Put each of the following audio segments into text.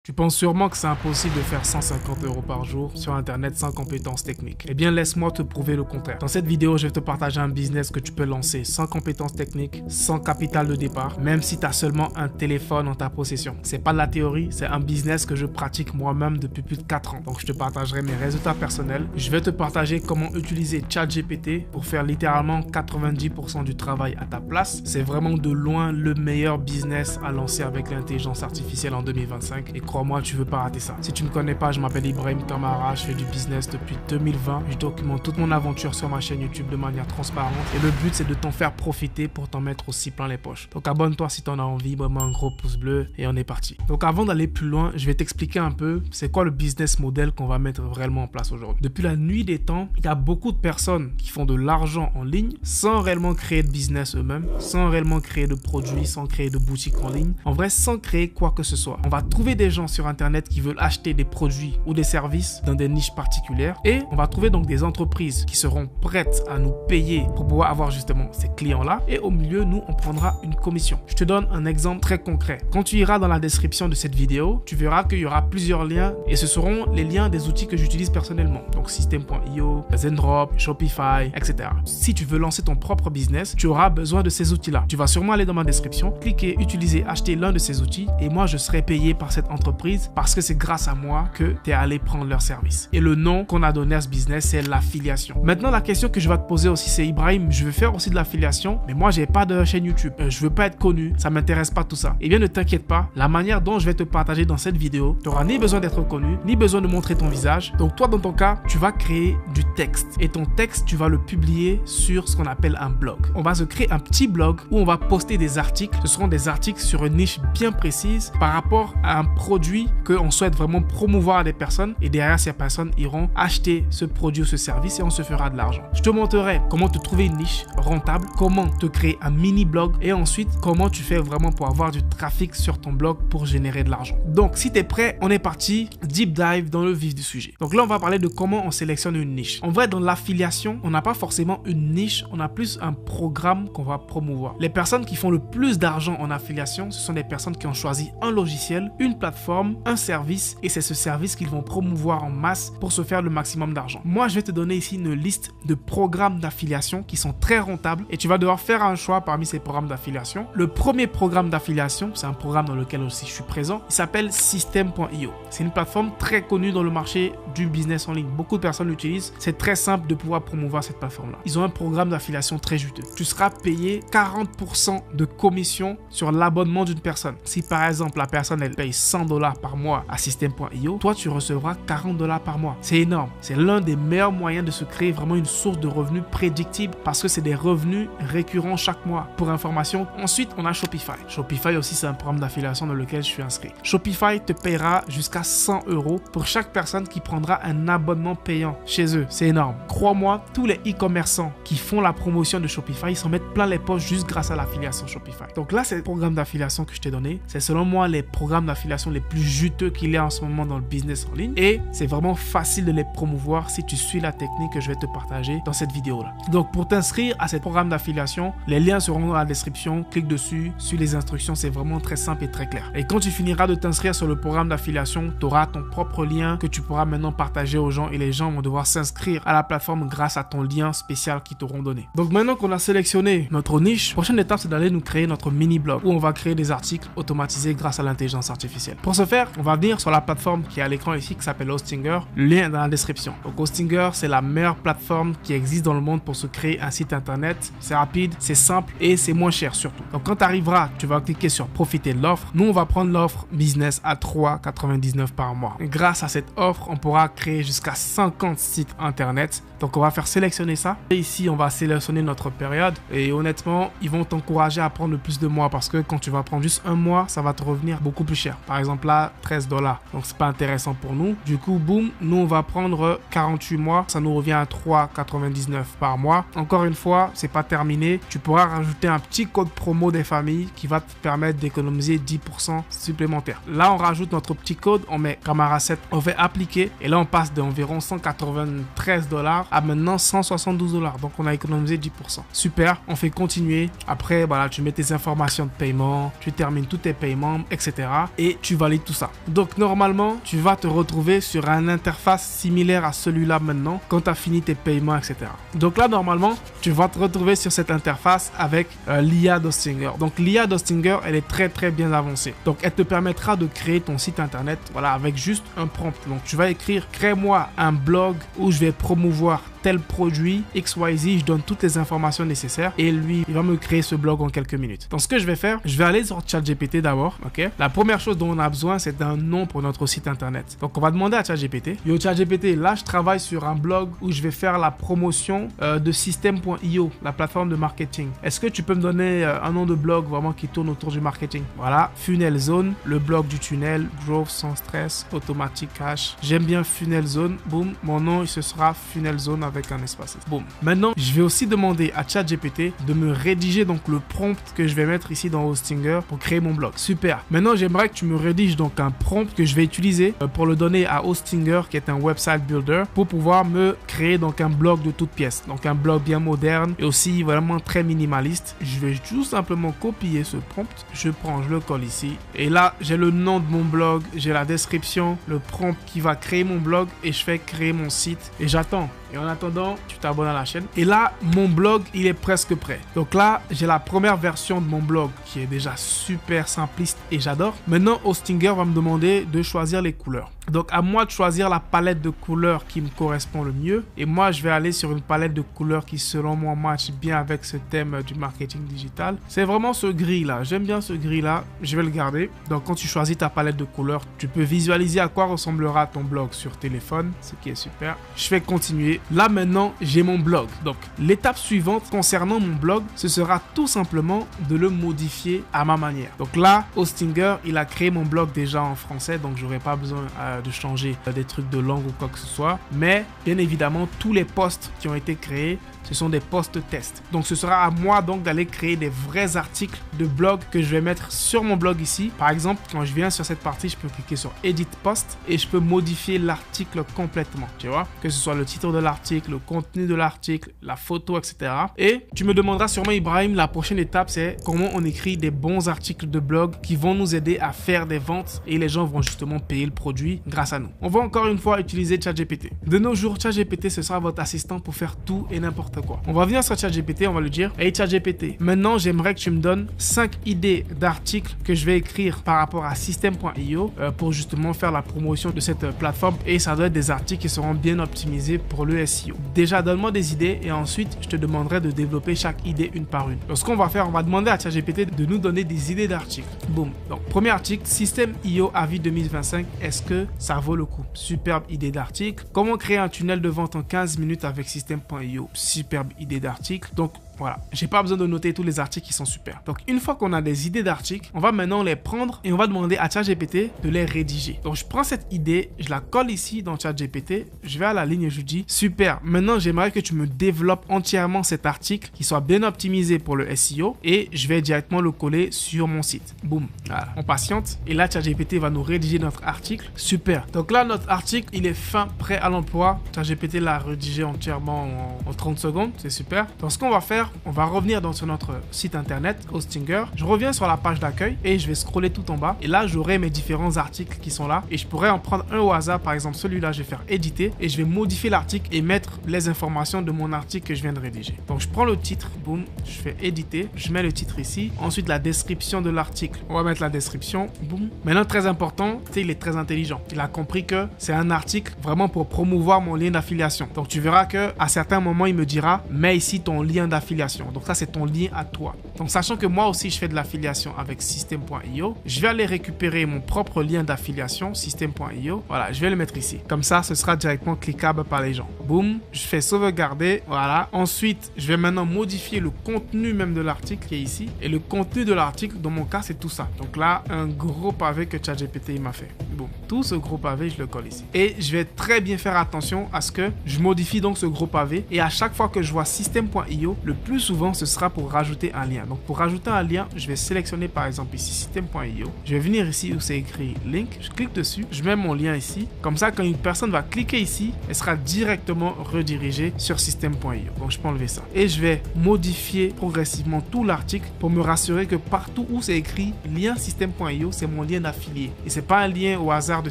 Tu penses sûrement que c'est impossible de faire 150 € par jour sur internet sans compétences techniques. Eh bien, laisse-moi te prouver le contraire. Dans cette vidéo, je vais te partager un business que tu peux lancer sans compétences techniques, sans capital de départ, même si tu as seulement un téléphone en ta possession. C'est pas de la théorie, c'est un business que je pratique moi-même depuis plus de 4 ans. Donc, je te partagerai mes résultats personnels. Je vais te partager comment utiliser ChatGPT pour faire littéralement 90% du travail à ta place. C'est vraiment de loin le meilleur business à lancer avec l'intelligence artificielle en 2025. Et crois-moi, tu veux pas rater ça. Si tu me connais pas, je m'appelle Ibrahim Kamara, je fais du business depuis 2020. Je documente toute mon aventure sur ma chaîne YouTube de manière transparente. Et le but, c'est de t'en faire profiter pour t'en mettre aussi plein les poches. Donc abonne-toi si t'en as envie, vraiment un gros pouce bleu et on est parti. Donc avant d'aller plus loin, je vais t'expliquer un peu c'est quoi le business model qu'on va mettre réellement en place aujourd'hui. Depuis la nuit des temps, il y a beaucoup de personnes qui font de l'argent en ligne sans réellement créer de business eux-mêmes, sans réellement créer de produits, sans créer de boutiques en ligne. En vrai, sans créer quoi que ce soit. On va trouver des gens sur internet qui veulent acheter des produits ou des services dans des niches particulières et on va trouver donc des entreprises qui seront prêtes à nous payer pour pouvoir avoir justement ces clients-là et au milieu, nous, on prendra une commission. Je te donne un exemple très concret. Quand tu iras dans la description de cette vidéo, tu verras qu'il y aura plusieurs liens et ce seront les liens des outils que j'utilise personnellement. Donc System.io, Zendrop, Shopify, etc. Si tu veux lancer ton propre business, tu auras besoin de ces outils-là. Tu vas sûrement aller dans ma description, cliquer, utiliser, acheter l'un de ces outils et moi, je serai payé par cette entreprise parce que c'est grâce à moi que tu es allé prendre leur service. Et le nom qu'on a donné à ce business, c'est l'affiliation. Maintenant, la question que je vais te poser aussi, c'est Ibrahim, je veux faire aussi de l'affiliation, mais moi, j'ai pas de chaîne YouTube. Je veux pas être connu, ça m'intéresse pas tout ça. Eh bien, ne t'inquiète pas, la manière dont je vais te partager dans cette vidéo, tu n'auras ni besoin d'être connu, ni besoin de montrer ton visage. Donc toi, dans ton cas, tu vas créer du texte. Et ton texte, tu vas le publier sur ce qu'on appelle un blog. On va se créer un petit blog où on va poster des articles. Ce seront des articles sur une niche bien précise par rapport à un produit qu'on souhaite vraiment promouvoir à des personnes et derrière ces personnes iront acheter ce produit ou ce service et on se fera de l'argent. Je te montrerai comment te trouver une niche rentable, comment te créer un mini blog et ensuite comment tu fais vraiment pour avoir du trafic sur ton blog pour générer de l'argent. Donc si tu es prêt, on est parti, deep dive dans le vif du sujet. Donc là on va parler de comment on sélectionne une niche. En vrai dans l'affiliation, on n'a pas forcément une niche, on a plus un programme qu'on va promouvoir. Les personnes qui font le plus d'argent en affiliation, ce sont des personnes qui ont choisi un logiciel, une plateforme, un service et c'est ce service qu'ils vont promouvoir en masse pour se faire le maximum d'argent. Moi, je vais te donner ici une liste de programmes d'affiliation qui sont très rentables et tu vas devoir faire un choix parmi ces programmes d'affiliation. Le premier programme d'affiliation, c'est un programme dans lequel aussi je suis présent, il s'appelle System.io. C'est une plateforme très connue dans le marché du business en ligne. Beaucoup de personnes l'utilisent. C'est très simple de pouvoir promouvoir cette plateforme-là. Ils ont un programme d'affiliation très juteux. Tu seras payé 40% de commission sur l'abonnement d'une personne. Si par exemple la personne elle paye 100 $ par mois à System.io, toi tu recevras 40 $ par mois. C'est énorme. C'est l'un des meilleurs moyens de se créer vraiment une source de revenus prédictible parce que c'est des revenus récurrents chaque mois. Pour information, ensuite on a Shopify. Shopify aussi c'est un programme d'affiliation dans lequel je suis inscrit. Shopify te paiera jusqu'à 100 € pour chaque personne qui prendra un abonnement payant chez eux. C'est énorme. Crois-moi, tous les e-commerçants qui font la promotion de Shopify, ils s'en mettent plein les poches juste grâce à l'affiliation Shopify. Donc là, c'est le programme d'affiliation que je t'ai donné. C'est selon moi les programmes d'affiliation les plus juteux qu'il y a en ce moment dans le business en ligne. Et c'est vraiment facile de les promouvoir si tu suis la technique que je vais te partager dans cette vidéo-là. Donc pour t'inscrire à ce programme d'affiliation, les liens seront dans la description. Clique dessus, suis les instructions. C'est vraiment très simple et très clair. Et quand tu finiras de t'inscrire sur le programme d'affiliation, tu auras ton propre lien que tu pourras maintenant partager aux gens et les gens vont devoir s'inscrire à la plateforme grâce à ton lien spécial qu'ils t'auront donné. Donc maintenant qu'on a sélectionné notre niche, la prochaine étape c'est d'aller nous créer notre mini blog où on va créer des articles automatisés grâce à l'intelligence artificielle. Pour ce faire, on va venir sur la plateforme qui est à l'écran ici qui s'appelle Hostinger. Le lien est dans la description. Donc Hostinger, c'est la meilleure plateforme qui existe dans le monde pour se créer un site internet. C'est rapide, c'est simple et c'est moins cher surtout. Donc quand tu arriveras, tu vas cliquer sur profiter de l'offre. Nous, on va prendre l'offre business à 3,99 € par mois. Et grâce à cette offre, on pourra créer jusqu'à 50 sites internet. Donc on va faire sélectionner ça. Et ici, on va sélectionner notre période. Et honnêtement, ils vont t'encourager à prendre le plus de mois parce que quand tu vas prendre juste un mois, ça va te revenir beaucoup plus cher. Par exemple là, 13 $. Donc c'est pas intéressant pour nous. Du coup, boum, nous on va prendre 48 mois. Ça nous revient à 3,99 € par mois. Encore une fois, c'est pas terminé. Tu pourras rajouter un petit code promo des familles qui va te permettre d'économiser 10% supplémentaire. Là, on rajoute notre petit code, on met Kamara 7, on fait appliquer et là on passe d'environ 193 $ à maintenant 172 $. Donc on a économisé 10%. Super, on fait continuer. Après, voilà, tu mets tes informations de paiement, tu termines tous tes paiements, etc. Et tu vas valide tout ça. Donc normalement, tu vas te retrouver sur une interface similaire à celui-là maintenant quand tu as fini tes paiements, etc. Donc là, normalement, tu vas te retrouver sur cette interface avec l'IA d'Hostinger. Donc l'IA d'Hostinger, elle est très bien avancée. Donc elle te permettra de créer ton site internet, voilà, avec juste un prompt. Donc tu vas écrire « Crée-moi un blog où je vais promouvoir tel produit XYZ, je donne toutes les informations nécessaires et lui, il va me créer ce blog en quelques minutes. » Donc ce que je vais faire, je vais aller sur ChatGPT d'abord, ok? La première chose dont on a besoin, c'est d'un nom pour notre site internet. Donc on va demander à ChatGPT, « Yo ChatGPT, là je travaille sur un blog où je vais faire la promotion de System.io, la plateforme de marketing. Est-ce que tu peux me donner un nom de blog vraiment qui tourne autour du marketing? » Voilà, Funnel Zone, le blog du tunnel, growth sans stress, automatique cash. J'aime bien Funnel Zone, boum, mon nom ce sera Funnel Zone avec un espace. Boum. Maintenant, je vais aussi demander à ChatGPT de me rédiger donc le prompt que je vais mettre ici dans Hostinger pour créer mon blog. Super. Maintenant, j'aimerais que tu me rédiges donc un prompt que je vais utiliser pour le donner à Hostinger qui est un website builder pour pouvoir me créer donc un blog de toutes pièces. Donc un blog bien moderne et aussi vraiment très minimaliste. Je vais tout simplement copier ce prompt. Je prends, je le colle ici. Et là, j'ai le nom de mon blog, j'ai la description, le prompt qui va créer mon blog et je fais créer mon site et j'attends. Et en attendant, tu t'abonnes à la chaîne. Et là, mon blog, il est presque prêt. Donc là, j'ai la première version de mon blog qui est déjà super simpliste et j'adore. Maintenant, Hostinger va me demander de choisir les couleurs. Donc à moi de choisir la palette de couleurs qui me correspond le mieux. Et moi, je vais aller sur une palette de couleurs qui, selon moi, match bien avec ce thème du marketing digital. C'est vraiment ce gris-là. J'aime bien ce gris-là. Je vais le garder. Donc quand tu choisis ta palette de couleurs, tu peux visualiser à quoi ressemblera ton blog sur téléphone, ce qui est super. Je vais continuer. Là maintenant, j'ai mon blog. Donc l'étape suivante concernant mon blog, ce sera tout simplement de le modifier à ma manière. Donc là, Hostinger, il a créé mon blog déjà en français, donc j'aurais pas besoin de changer des trucs de langue ou quoi que ce soit. Mais bien évidemment, tous les posts qui ont été créés, ce sont des posts tests. Donc ce sera à moi donc d'aller créer des vrais articles de blog que je vais mettre sur mon blog ici. Par exemple, quand je viens sur cette partie, je peux cliquer sur Edit Post et je peux modifier l'article complètement. Tu vois, que ce soit le titre de l'article, le contenu de l'article, la photo, etc. Et tu me demanderas sûrement, Ibrahim, la prochaine étape, c'est comment on écrit des bons articles de blog qui vont nous aider à faire des ventes et les gens vont justement payer le produit grâce à nous. On va encore une fois utiliser ChatGPT. De nos jours, ChatGPT, ce sera votre assistant pour faire tout et n'importe quoi. On va venir sur ChatGPT, on va lui dire « Hey ChatGPT, maintenant j'aimerais que tu me donnes 5 idées d'articles que je vais écrire par rapport à System.io pour justement faire la promotion de cette plateforme et ça doit être des articles qui seront bien optimisés pour le SEO. Déjà, donne-moi des idées et ensuite je te demanderai de développer chaque idée une par une. Donc ce qu'on va faire, on va demander à ChatGPT de nous donner des idées d'articles. Boum. Donc premier article, System.io avis 2025, est-ce que ça vaut le coup? Superbe idée d'article. Comment créer un tunnel de vente en 15 minutes avec System.io? Superbe idée d'article. Donc voilà, j'ai pas besoin de noter tous les articles qui sont super. Donc une fois qu'on a des idées d'articles, on va maintenant les prendre et on va demander à ChatGPT de les rédiger. Donc je prends cette idée, je la colle ici dans ChatGPT, je vais à la ligne et je lui dis super, maintenant j'aimerais que tu me développes entièrement cet article qui soit bien optimisé pour le SEO et je vais directement le coller sur mon site. Boum, voilà, on patiente et là ChatGPT va nous rédiger notre article. Super. Donc là notre article, il est fin, prêt à l'emploi. ChatGPT l'a rédigé entièrement en 30 secondes, c'est super. Donc ce qu'on va faire, on va revenir sur notre site internet Hostinger. Je reviens sur la page d'accueil et je vais scroller tout en bas. Et là, j'aurai mes différents articles qui sont là. Et je pourrais en prendre un au hasard. Par exemple, celui-là, je vais faire éditer et je vais modifier l'article et mettre les informations de mon article que je viens de rédiger. Donc, je prends le titre, boum, je fais éditer. Je mets le titre ici. Ensuite, la description de l'article. On va mettre la description, boum. Maintenant, très important, tu sais, il est très intelligent. Il a compris que c'est un article vraiment pour promouvoir mon lien d'affiliation. Donc, tu verras que à certains moments, il me dira, mets ici ton lien d'affiliation. Donc ça, c'est ton lien à toi. Donc sachant que moi aussi, je fais de l'affiliation avec System.io, je vais aller récupérer mon propre lien d'affiliation, System.io. Voilà, je vais le mettre ici. Comme ça, ce sera directement cliquable par les gens. Boum, je fais sauvegarder. Voilà. Ensuite, je vais maintenant modifier le contenu même de l'article qui est ici. Et le contenu de l'article, dans mon cas, c'est tout ça. Donc là, un gros pavé que ChatGPT m'a fait. Boum. Tout ce gros pavé, je le colle ici. Et je vais très bien faire attention à ce que je modifie donc ce gros pavé. Et à chaque fois que je vois System.io, le plus souvent, ce sera pour rajouter un lien. Donc pour rajouter un lien, je vais sélectionner par exemple ici système.io. Je vais venir ici où c'est écrit link. Je clique dessus. Je mets mon lien ici. Comme ça, quand une personne va cliquer ici, elle sera directement redirigée sur système.io. Donc je peux enlever ça. Et je vais modifier progressivement tout l'article pour me rassurer que partout où c'est écrit lien système.io, c'est mon lien d'affilié. Et c'est pas un lien au hasard de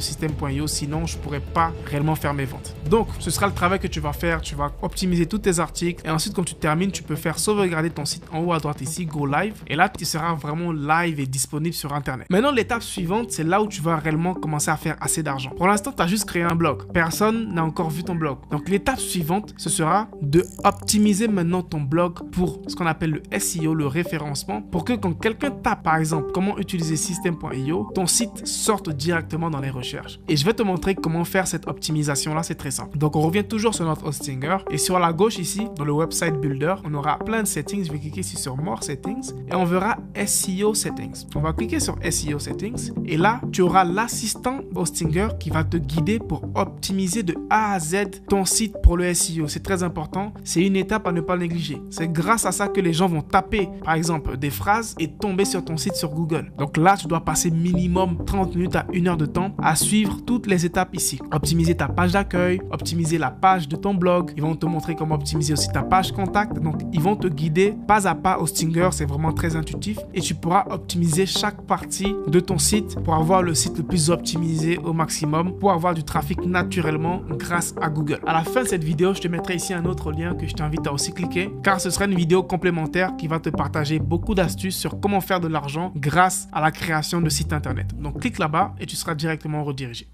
système.io, sinon je pourrais pas réellement faire mes ventes. Donc ce sera le travail que tu vas faire. Tu vas optimiser tous tes articles et ensuite quand tu termines, tu peux faire sauvegarder ton site en haut à droite ici, Go Live. Et là, tu seras vraiment live et disponible sur Internet. Maintenant, l'étape suivante, c'est là où tu vas réellement commencer à faire assez d'argent. Pour l'instant, tu as juste créé un blog. Personne n'a encore vu ton blog. Donc l'étape suivante, ce sera de optimiser maintenant ton blog pour ce qu'on appelle le SEO, le référencement, pour que quand quelqu'un tape par exemple comment utiliser système.io, ton site sorte directement dans les recherches. Et je vais te montrer comment faire cette optimisation là, c'est très simple. Donc on revient toujours sur notre Hostinger et sur la gauche ici, dans le website builder, on aura plein de settings. Je vais cliquer ici sur More Settings et on verra SEO Settings. On va cliquer sur SEO Settings et là, tu auras l'assistant Hostinger qui va te guider pour optimiser de A à Z ton site pour le SEO. C'est très important. C'est une étape à ne pas négliger. C'est grâce à ça que les gens vont taper, par exemple, des phrases et tomber sur ton site sur Google. Donc là, tu dois passer minimum 30 minutes à 1 heure de temps à suivre toutes les étapes ici. Optimiser ta page d'accueil, optimiser la page de ton blog. Ils vont te montrer comment optimiser aussi ta page contact. Donc, ils vont te guider pas à pas. Hostinger, c'est vraiment très intuitif et tu pourras optimiser chaque partie de ton site pour avoir le site le plus optimisé au maximum, pour avoir du trafic naturellement grâce à Google. À la fin de cette vidéo, je te mettrai ici un autre lien que je t'invite à aussi cliquer car ce sera une vidéo complémentaire qui va te partager beaucoup d'astuces sur comment faire de l'argent grâce à la création de sites internet. Donc clique là-bas et tu seras directement redirigé.